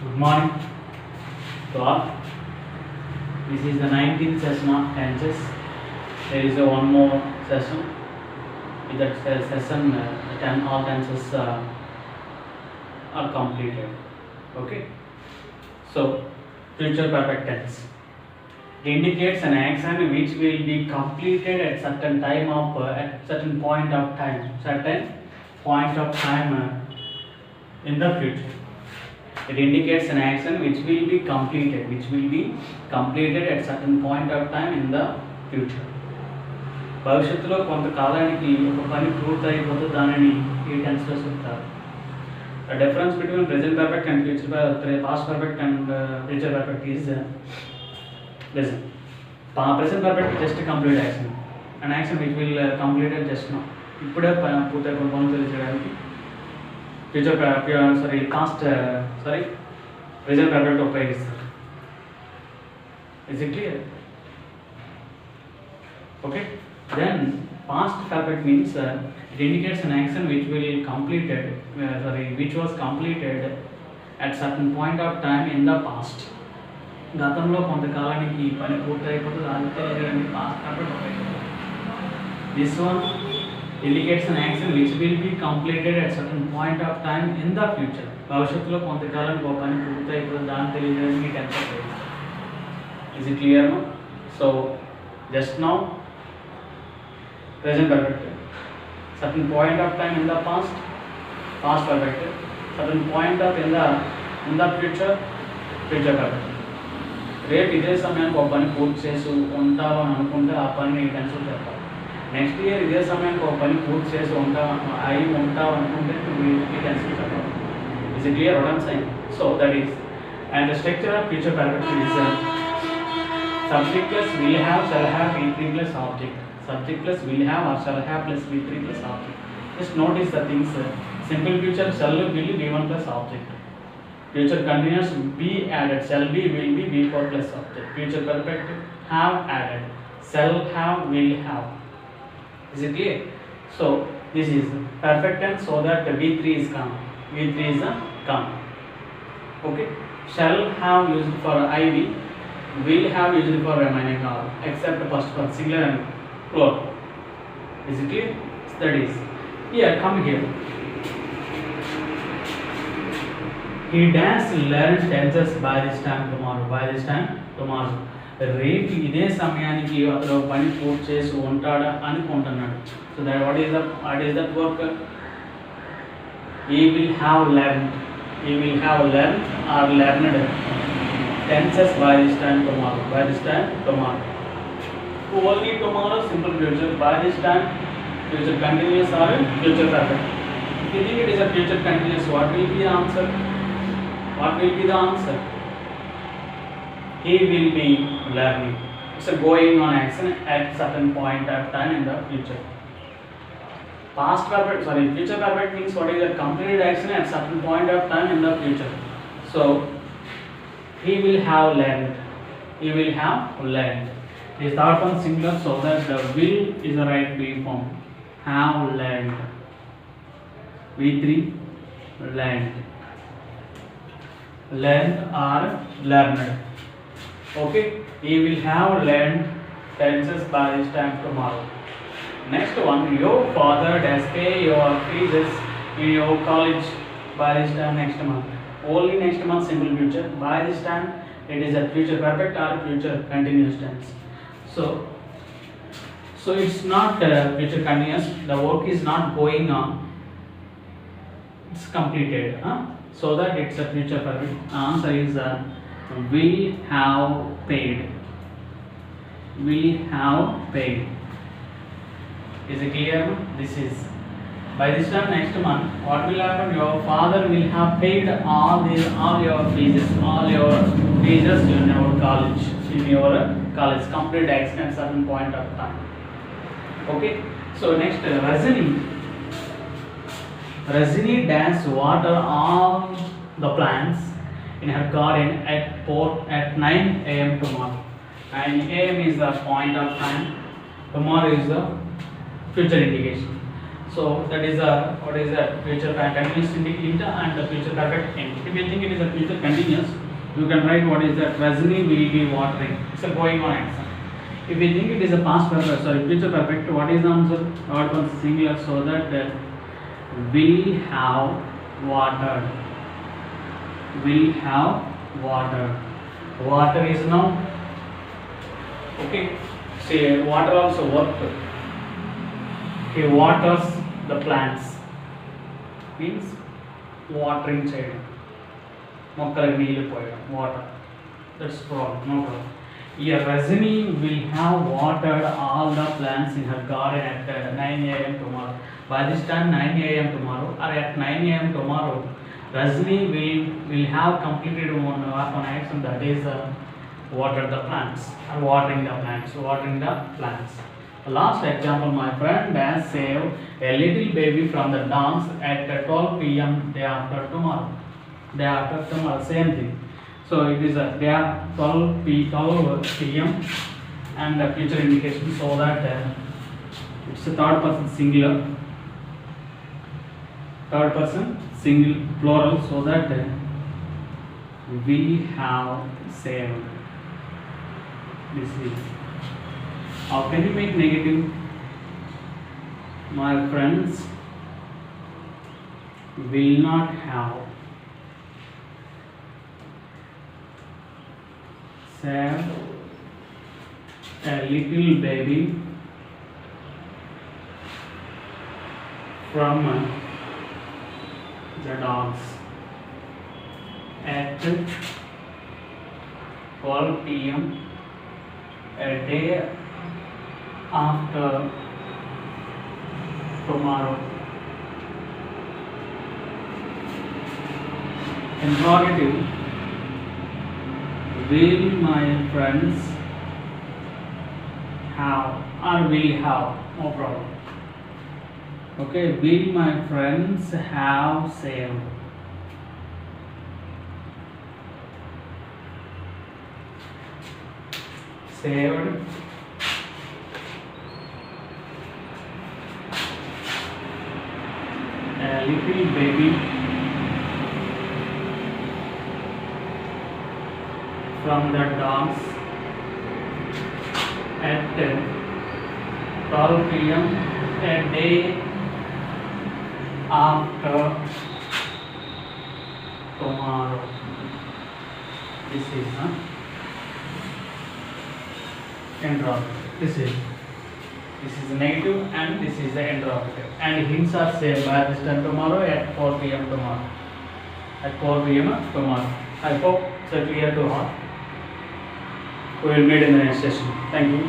Good morning to all. This is the 19th session of tenses. There is one more session. With that session, 10 all tenses are completed. Okay. So, future perfect tense. It indicates an action which will be completed at certain time of at certain point of time, in the future. It indicates an action which will be completed at certain point of time in the future. భవిష్యత్తులో కొంతకాలానికి ఒక పని పూర్తయిపోతే దానిని ఈ టెన్స్లో చెప్తారు. The difference between present perfect and past perfect and future perfect is listen. Present perfect just complete action. An action which will completed just now. ఇప్పుడే పూర్తయిపోయిన పనులు తెలియజేయడానికి present perfect ఉపయోగిస్తారు. Is it clear? Okay. Then past perfect means it indicates an action which was completed at certain point of time in the past. గతంలో కొంతకాలానికి ఈ పని పూర్తయిపోతుంది అది తెలియజేయడానికి పాస్ట్ పర్ఫెక్ట్ ఉపయోగిస్తారు. This one indicates an action which will be completed at certain point of time in the future. భవిష్యత్తులో కొంతకాలానికి ఒక పని పూర్తయిపోతుంది దాన్ని తెలియజేయడానికి టెన్స్ ఉపయోగిస్తారు. Is it clear now? So just now present perfect, certain point of time in the past perfect, certain point of in the future perfect. రేపు ఇదే సమయానికి ఒక పని పూర్తి చేసి ఉంటావు అని అనుకుంటే ఆ పని టెన్షన్ చెప్పాలి. నెక్స్ట్ ఇయర్ ఇదే సమయానికి ఒక పని పూర్తి చేసి ఉంటావు అనుకుంటే ఈ టెన్షన్ చెప్పాలి. Is it clear what I'm saying? So that is, and the structure of future perfect is subject plus will have, shall have, V3 plus object. Subject plus will have or shall have plus V3 plus object. Just notice the things. Simple future shall will be V1 plus object. Future continuous be added, shall be, will be V4 plus object. Future perfect have added, shall have, will have. Is it clear? So this is perfect tense, so that V3 is come. V3 is a come. Okay. Shall have used for IV, will have used for remaining all, except first for singular and plural. Is it clear? That is, here come here. He does learn tenses by this time tomorrow. రేపు ఇదే సమయానికి అతను పని పూర్తి చేసి ఉంటాడా అనుకుంటున్నాడు. So that what is that work? He will have learned or learned tenses by this time tomorrow. Only tomorrow, simple future. By this time, future continuous or future perfect. If you think it is a future continuous, what will be the answer? He will be learning. It's a going on action at certain point of time in the future. Future perfect means what is a completed action at certain point of time in the future. So he will have learned. Is third one singular, so that the will is the right V form. Have learned. V3 learned or learned. Okay. He will have learned tenses by this time tomorrow. Next one, your father does pay your fees in your college by this time next month. Only next month simple future. By this time it is a future perfect or future continuous tense. So it's not future continuous. The work is not going on. It's completed. So that it's a future perfect. Answer is will have paid. Is it clear? This is by this time next month. What will happen? Your father will have paid all your fees in your college. Complete action at certain point of time. Okay. So next, Rajini does water all the plants in her garden at 9 a.m. tomorrow. And a.m. is the point of time. Tomorrow is the future indication. So that is a what is that future continuous int and the future perfect int. If you think it is a future continuous, you can write what is that Rajni will be watering. It's a going on action. If we think it is a past perfect, sorry, future perfect, what is the answer? Third person singular, so that we have watered. We have watered. Water is now. Okay. Say water also work. He waters the plants. Means watering చేయడం మొక్కలకు నీళ్ళు పోయడం water. That's problem, no problem. Yeah, Rajini will have watered all the plants in her garden at 9 a.m. tomorrow. By this time 9 a.m. tomorrow or at 9 a.m. tomorrow, Rajini will have completed one action, that is water the plants or watering the plants. Last example, my friend has saved a little baby from the dance at 12 p.m. day after tomorrow. Same thing. So it is a day 12 p.m. and the future indication, so that it's a third person singular, plural, so that we have saved. This is. How can you make negative? My friends will not have saved a little baby from the dogs at 12 p.m. a day after tomorrow. Interrogative. Will my friends have or will have? No problem. Okay, will my friends have saved? Saved a little baby from the dogs at 12 p.m. a day after tomorrow. This is interrogative. This is negative and this is the interrogative. And hints are same by this time tomorrow at 4 p.m. tomorrow. I hope it's clear to all. We will meet in the next session. Thank you.